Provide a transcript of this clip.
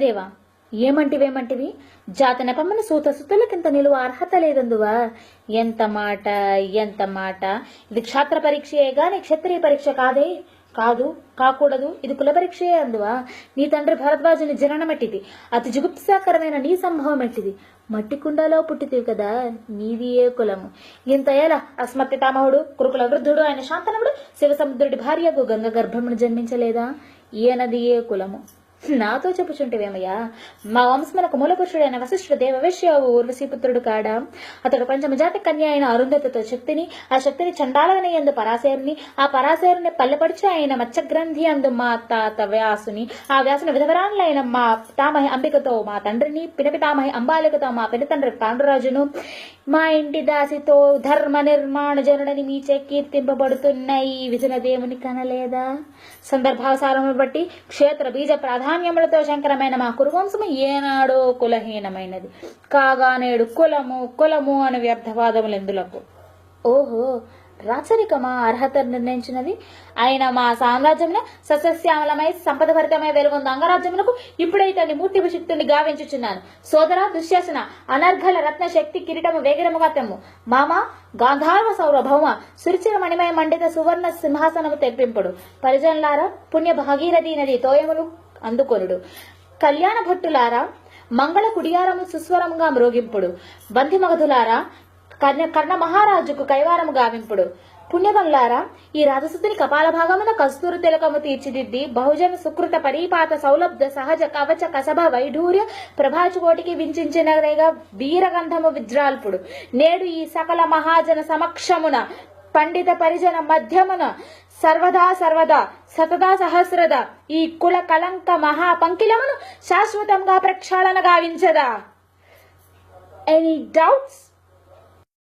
దేవా, ఏమంటివేమంటివి? జాత నెపమ్మన సూత సుతులకింత నిలువ అర్హత లేదందువా? ఎంత మాట, ఎంత మాట! ఇది క్షాత్ర పరీక్షయే గాని క్షత్రియ పరీక్ష కాదే, కాదు, కాకూడదు. ఇది కుల పరీక్షయే అందువా? నీ తండ్రి భరద్వాజుని జననమెట్టిది, అతి జుగుప్సాకరమైన నీ సంభవం ఎట్టిది. మట్టి కుండలో పుట్టితివి కదా, నీది ఏ కులము? ఇంత ఏలా అస్మత్పితామహుడు కురుకుల వృద్ధుడు ఆయన శాంతనవుడు శివసముద్రుడి భార్యకు గంగ గర్భమును జన్మించలేదా? ఈయనది ఏ కులము? నాతో చెప్పుచుంటివేమయ్యా? మా వంశమునకు మూలపురుషుడైన వశిష్ఠుడు దేవవేశ్యవు ఊర్వశీపుత్రుడు కాడా? అతడు పంచమజాతి కన్య అయిన అరుంధతితో శక్తిని, ఆ శక్తిని చండాలగని ఎందు పరాశేరుని, ఆ పరాశేరుని పల్లెపడిచి అయిన మత్స్యగ్రంథి అందు మా తాత వ్యాసుని, ఆ వ్యాసుని విధవరాన్లైన మా పితామహి అంబికతో మా తండ్రిని, పినపితామహి అంబాలికతో మా పినతండ్రి పాండురాజును, మా ఇంటి దాసితో ధర్మ నిర్మాణ జనుడని మీచే కీర్తింపబడుతున్న ఈ విజనదేవుని కనలేదా? సందర్భావసారమును బట్టి క్షేత్ర బీజ ప్రాధాన్యములతో శంకరమైన మా కురువంశము ఏనాడో కులహీనమైనది కాగా నేడు కులము కులము అని వ్యర్థవాదములు ఎందులకు? ఓహో, రాచరికమా అర్హత నిర్ణయించినది? ఆయన మా సామ్రాజ్యమున సస్యశ్యామలమై సంపద భరితమై వెలుగొంది అంగరాజ్యమునకు ఇప్పుడైతే మూర్తి భుషిక్తుని గావించుచున్నాను. సోదర దుశ్శాసన, అనర్ఘల రత్న శక్తి కిరీటము వేగిరముగా తెమ్ము. మామ గాంధార్వ సౌరభౌమ సురుచిర మణిమయ మండిత సువర్ణ సింహాసనము తెప్పింపుడు. పరిజనులారా, పుణ్య భాగీరథి నది తోయములు అందుకొనుడు. కళ్యాణ భట్టులారా, మంగళ కుడియారము సుస్వరముగా మ్రోగింపుడు. బంధిమగధులారా, కర్ణ మహారాజుకు కైవారము గావింపుడు. పుణ్యగనులారా, ఈ రాజసుతుని కపాల భాగమున కస్తూరి తిలకము తీర్చిదిద్ది బహుజన సుకృత పరిపాత సౌలభ్య సహజ కవచ కసభ వైఢూర్య ప్రభాచుకోటికి వించినగా వీరగంధము విజ్రాల్పుడు. నేడు ఈ సకల మహాజన సమక్షమున పండిత పరిజన మధ్యమున సర్వదా సర్వదా సతదా సహస్రద ఈ కుల కలంక మహాపంకిలమును శాశ్వతంగా ప్రక్షాళన గావించదా? Any doubts?